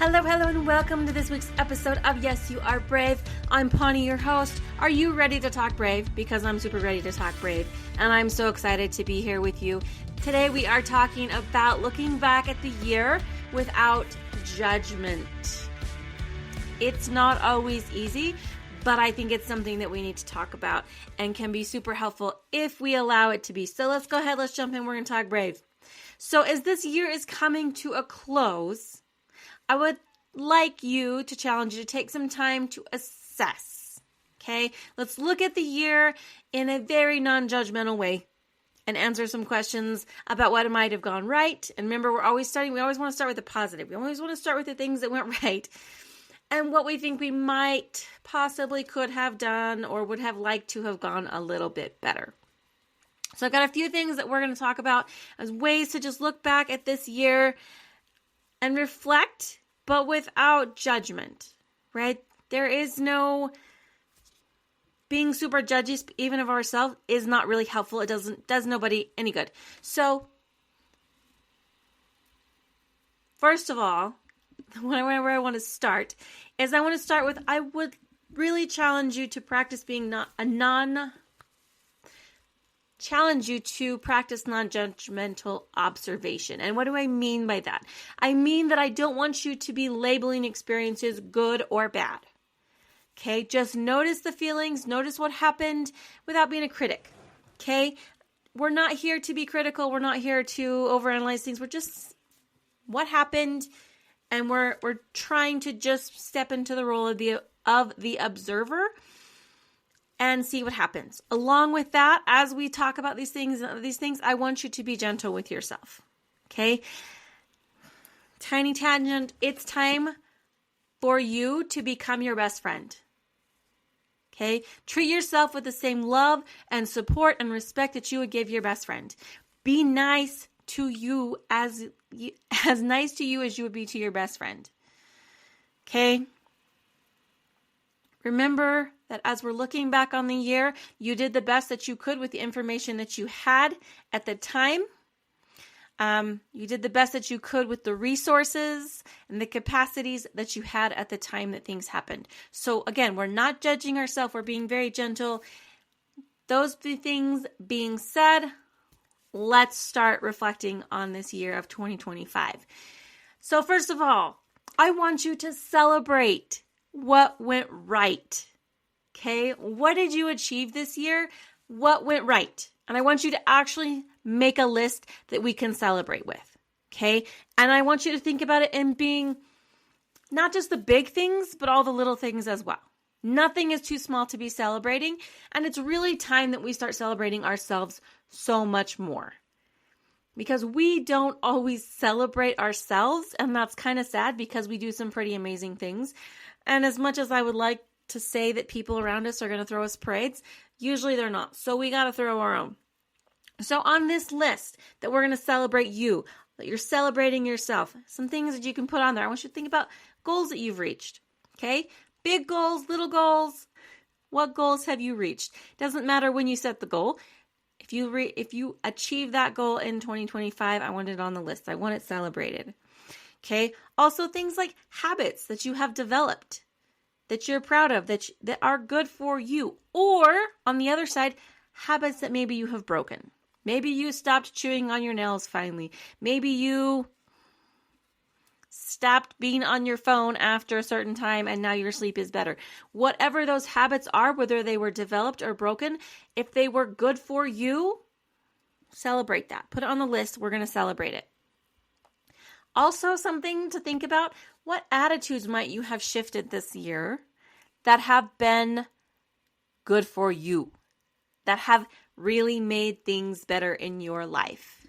Hello, and welcome to this week's episode of Yes, You Are Brave. I'm Pawnee, your host. Are you ready to talk brave? Because I'm super ready to talk brave, and I'm so excited to be here with you. Today we are talking about looking back at the year without judgment. It's not always easy, but I think it's something that we need to talk about and can be super helpful if we allow it to be. So let's go ahead, let's jump in. We're going to talk brave. So as this year is coming to a close, I would like you to challenge you to take some time to assess, okay? Let's look at the year in a very non-judgmental way and answer some questions about what might have gone right. And remember, we always want to start with the positive. We always want to start with the things that went right and what we think we might possibly could have done or would have liked to have gone a little bit better. So I've got a few things that we're going to talk about as ways to just look back at this year and reflect, but without judgment, right? There is no being super judgy, even of ourselves, is not really helpful. It does nobody any good. So, first of all, where I want to start is I would really challenge you to practice being challenge you to practice non-judgmental observation. And what do I mean by that? I mean that I don't want you to be labeling experiences good or bad. Okay? Just notice the feelings, notice what happened without being a critic. Okay? We're not here to be critical. We're not here to overanalyze things. We're just what happened, and we're trying to just step into the role of the observer and see what happens. Along with that, as we talk about these things, I want you to be gentle with yourself. Okay? Tiny tangent. It's time for you to become your best friend. Okay? Treat yourself with the same love and support and respect that you would give your best friend. Be nice to you as nice to you as you would be to your best friend. Okay? Remember that as we're looking back on the year, you did the best that you could with the information that you had at the time. You did the best that you could with the resources and the capacities that you had at the time that things happened. So again, we're not judging ourselves. We're being very gentle. Those things being said, let's start reflecting on this year of 2025. So first of all, I want you to celebrate what went right. Okay? What did you achieve this year? What went right? And I want you to actually make a list that we can celebrate with. Okay? And I want you to think about it in being not just the big things, but all the little things as well. Nothing is too small to be celebrating. And it's really time that we start celebrating ourselves so much more. Because we don't always celebrate ourselves. And that's kind of sad because we do some pretty amazing things. And as much as I would like to say that people around us are going to throw us parades, usually they're not. So we got to throw our own. So on this list that we're going to celebrate you, that you're celebrating yourself, some things that you can put on there. I want you to think about goals that you've reached. Okay? Big goals, little goals. What goals have you reached? Doesn't matter when you set the goal. If you achieve that goal in 2025, I want it on the list. I want it celebrated. Okay. Also things like habits that you have developed, that you're proud of, that are good for you. Or on the other side, habits that maybe you have broken. Maybe you stopped chewing on your nails finally. Maybe you stopped being on your phone after a certain time and now your sleep is better. Whatever those habits are, whether they were developed or broken, if they were good for you, celebrate that. Put it on the list. We're going to celebrate it. Also, something to think about, what attitudes might you have shifted this year that have been good for you, that have really made things better in your life?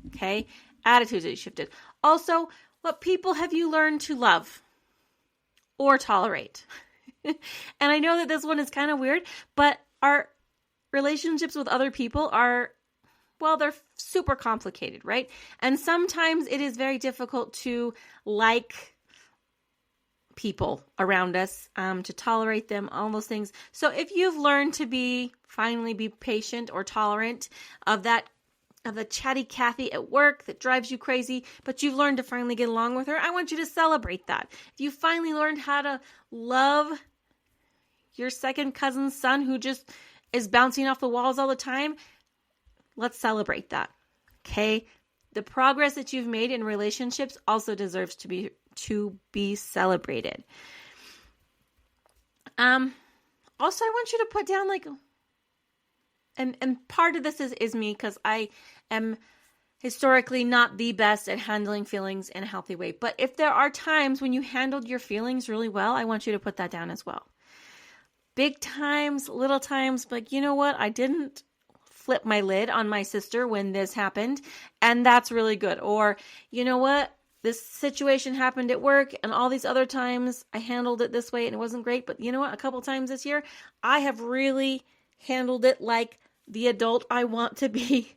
Okay? Attitudes that you shifted. Also, what people have you learned to love or tolerate? And I know that this one is kind of weird, but our relationships with other people are, well, they're super complicated, right? And sometimes it is very difficult to like people around us, to tolerate them, all those things. So if you've learned to finally be patient or tolerant of that of the chatty Kathy at work that drives you crazy, but you've learned to finally get along with her. I want you to celebrate that. If you finally learned how to love your second cousin's son who just is bouncing off the walls all the time, let's celebrate that. Okay? The progress that you've made in relationships also deserves to be celebrated. Also, I want you to put down and part of this is me, because I am historically not the best at handling feelings in a healthy way. But if there are times when you handled your feelings really well, I want you to put that down as well. Big times, little times, but you know what? I didn't flip my lid on my sister when this happened, and that's really good. Or, you know what? This situation happened at work, and all these other times I handled it this way and it wasn't great. But you know what? A couple times this year, I have really handled it like the adult I want to be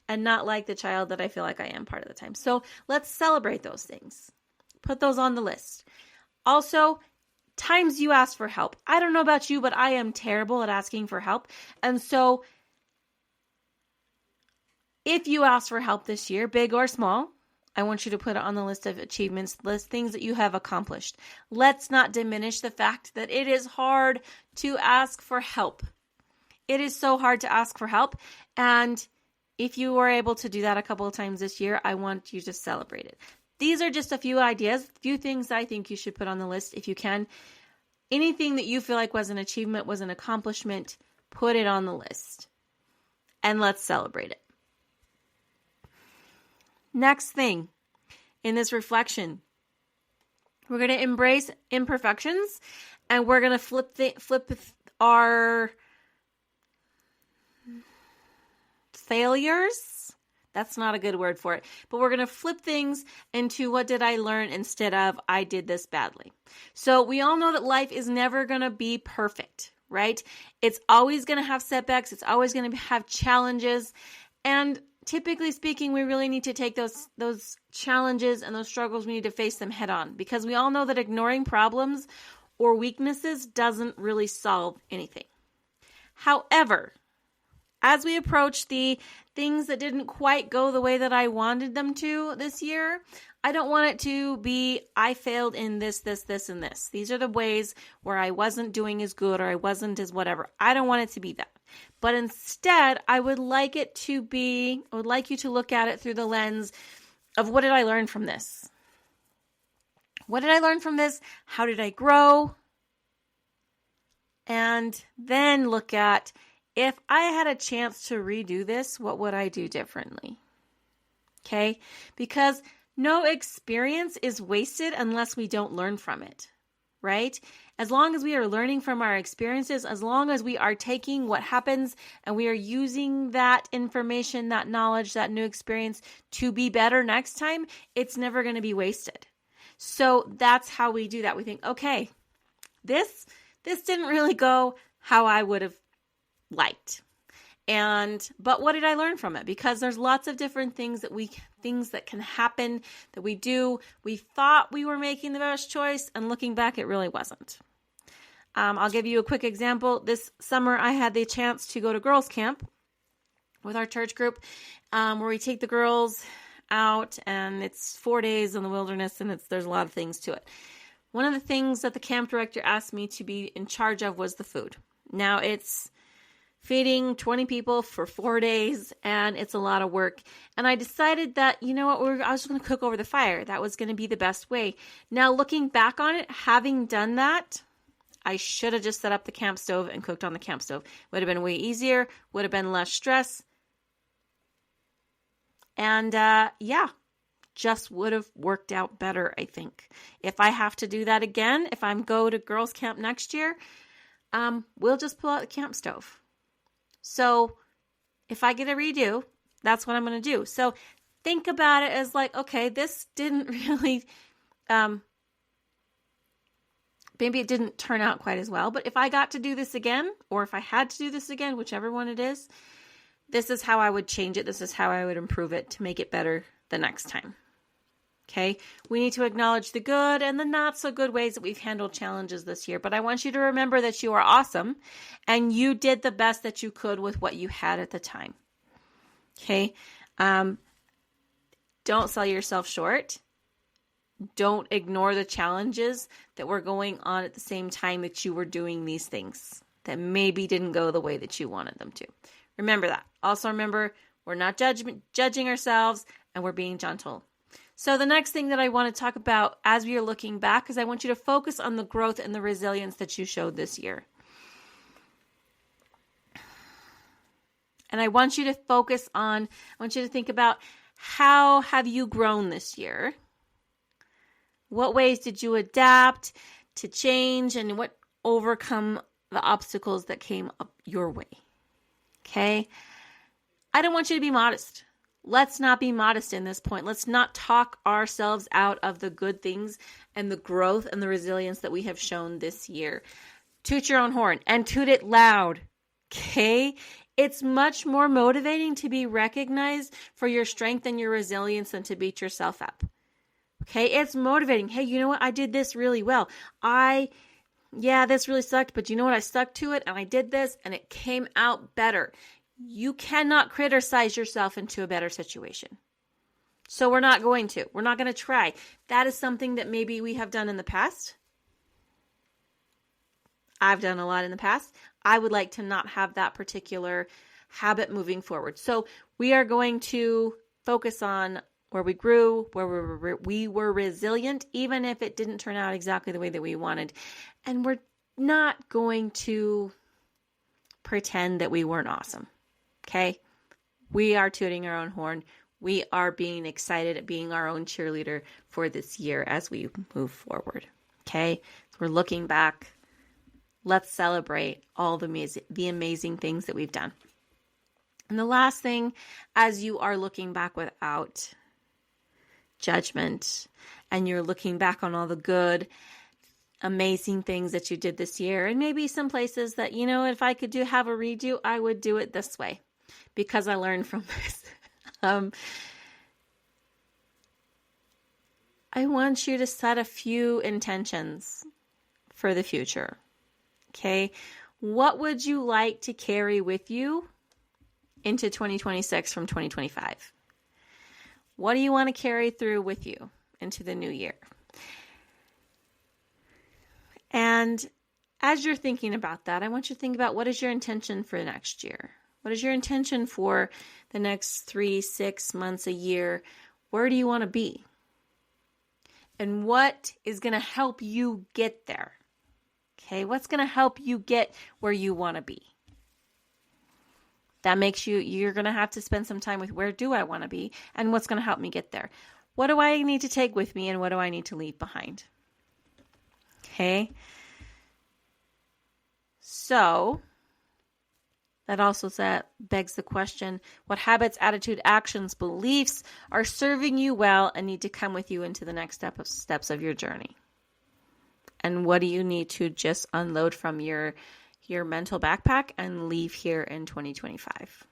and not like the child that I feel like I am part of the time. So let's celebrate those things. Put those on the list. Also, times you ask for help. I don't know about you, but I am terrible at asking for help. And so if you ask for help this year, big or small, I want you to put it on the list of achievements, list things that you have accomplished. Let's not diminish the fact that it is hard to ask for help. It is so hard to ask for help. And if you were able to do that a couple of times this year, I want you to celebrate it. These are just a few ideas, a few things I think you should put on the list if you can. Anything that you feel like was an achievement, was an accomplishment, put it on the list. And let's celebrate it. Next thing in this reflection, we're going to embrace imperfections, and we're going to flip our failures. That's not a good word for it, but we're going to flip things into what did I learn instead of I did this badly. So we all know that life is never going to be perfect, right? It's always going to have setbacks. It's always going to have challenges. And typically speaking, we really need to take those challenges and those struggles, we need to face them head on, because we all know that ignoring problems or weaknesses doesn't really solve anything. However, as we approach the things that didn't quite go the way that I wanted them to this year, I don't want it to be, I failed in this, and this. These are the ways where I wasn't doing as good or I wasn't as whatever. I don't want it to be that. But instead, I would like you to look at it through the lens of, what did I learn from this? What did I learn from this? How did I grow? And then look at, if I had a chance to redo this, what would I do differently? Okay? Because no experience is wasted unless we don't learn from it, right? As long as we are learning from our experiences, as long as we are taking what happens and we are using that information, that knowledge, that new experience to be better next time, it's never going to be wasted. So that's how we do that. We think, okay, this didn't really go how I would have liked. But what did I learn from it? Because there's lots of different things that can happen that we do. We thought we were making the best choice, and looking back, it really wasn't. I'll give you a quick example. This summer, I had the chance to go to girls' camp with our church group, where we take the girls out, and it's 4 days in the wilderness, and there's a lot of things to it. One of the things that the camp director asked me to be in charge of was the food. Now, it's feeding 20 people for 4 days, and it's a lot of work. And I decided that, you know what, I was just going to cook over the fire. That was going to be the best way. Now, looking back on it, having done that, I should have just set up the camp stove and cooked on the camp stove. Would have been way easier, would have been less stress. And just would have worked out better, I think. If I have to do that again, if I'm go to girls' camp next year, we'll just pull out the camp stove. So if I get a redo, that's what I'm going to do. So think about it as like, okay, this didn't really, maybe it didn't turn out quite as well. But if I got to do this again, or if I had to do this again, whichever one it is, this is how I would change it. This is how I would improve it to make it better the next time. Okay, we need to acknowledge the good and the not so good ways that we've handled challenges this year. But I want you to remember that you are awesome and you did the best that you could with what you had at the time. Okay, Don't sell yourself short. Don't ignore the challenges that were going on at the same time that you were doing these things that maybe didn't go the way that you wanted them to. Remember that. Also remember, we're not judging ourselves, and we're being gentle. So the next thing that I want to talk about as we are looking back is I want you to focus on the growth and the resilience that you showed this year. And I want you to think about, how have you grown this year? What ways did you adapt to change, and what overcome the obstacles that came up your way? Okay? I don't want you to be modest. Let's not be modest in this point. Let's not talk ourselves out of the good things and the growth and the resilience that we have shown this year. Toot your own horn and toot it loud. Okay? It's much more motivating to be recognized for your strength and your resilience than to beat yourself up. Okay, it's motivating. Hey, you know what? I did this really well. This really sucked, but you know what? I stuck to it and I did this and it came out better. You cannot criticize yourself into a better situation. So we're not going to. We're not going to try. That is something that maybe we have done in the past. I've done a lot in the past. I would like to not have that particular habit moving forward. So we are going to focus on where we grew, where we were resilient, even if it didn't turn out exactly the way that we wanted. And we're not going to pretend that we weren't awesome. Okay? We are tooting our own horn. We are being excited at being our own cheerleader for this year as we move forward. Okay? So we're looking back. Let's celebrate all the amazing things that we've done. And the last thing, as you are looking back without judgment, and you're looking back on all the good, amazing things that you did this year, and maybe some places that, if I could have a redo, I would do it this way because I learned from this. I want you to set a few intentions for the future. Okay? What would you like to carry with you into 2026 from 2025? What do you want to carry through with you into the new year? And as you're thinking about that, I want you to think about, what is your intention for next year? What is your intention for the next 3, 6 months, a year? Where do you want to be? And what is going to help you get there? Okay, what's going to help you get where you want to be? That makes you're going to have to spend some time with, where do I want to be and what's going to help me get there? What do I need to take with me and what do I need to leave behind? Okay. So that also begs the question, what habits, attitude, actions, beliefs are serving you well and need to come with you into the next steps of your journey? And what do you need to just unload from your mental backpack and leave here in 2025?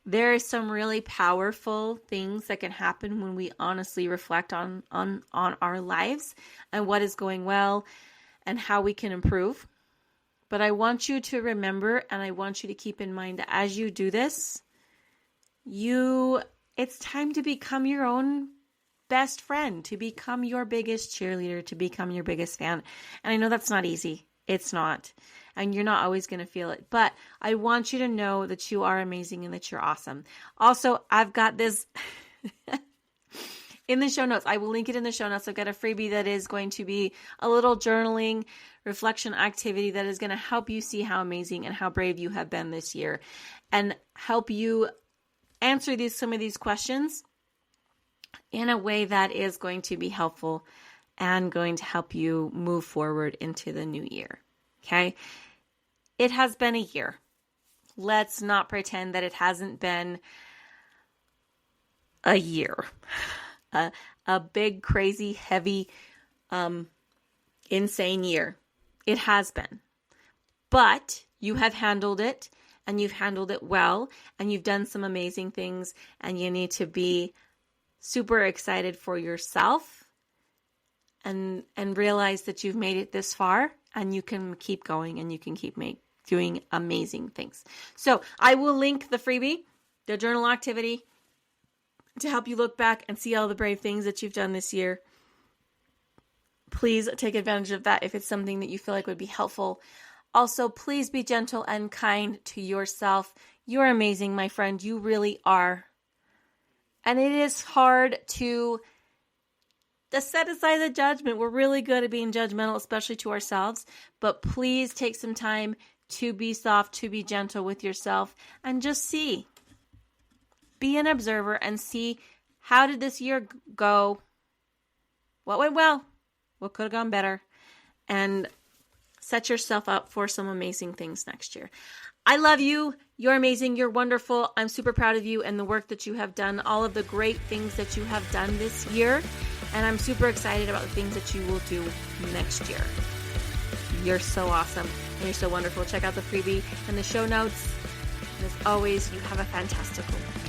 There are some really powerful things that can happen when we honestly reflect on our lives and what is going well and how we can improve. But I want you to remember, and I want you to keep in mind that as you do this, it's time to become your own best friend, to become your biggest cheerleader, to become your biggest fan. And I know that's not easy. It's not. And you're not always going to feel it. But I want you to know that you are amazing and that you're awesome. Also, I've got this in the show notes. I will link it in the show notes. I've got a freebie that is going to be a little journaling reflection activity that is going to help you see how amazing and how brave you have been this year and help you answer some of these questions in a way that is going to be helpful and going to help you move forward into the new year. Okay? It has been a year. Let's not pretend that it hasn't been a year. A big, crazy, heavy, insane year. It has been. But you have handled it, and you've handled it well, and you've done some amazing things, and you need to be super excited for yourself and realize that you've made it this far, and you can keep going, and you can keep doing amazing things. So I will link the freebie, the journal activity, to help you look back and see all the brave things that you've done this year. Please take advantage of that if it's something that you feel like would be helpful. Also, please be gentle and kind to yourself. You're amazing, my friend. You really are. And it is hard to set aside the judgment. We're really good at being judgmental, especially to ourselves. But please take some time to be soft, to be gentle with yourself, and just see. Be an observer and see, how did this year go? What went well? What could have gone better? And set yourself up for some amazing things next year. I love you. You're amazing. You're wonderful. I'm super proud of you and the work that you have done, all of the great things that you have done this year. And I'm super excited about the things that you will do next year. You're so awesome and you're so wonderful. Check out the freebie and the show notes. And as always, you have a fantastical one.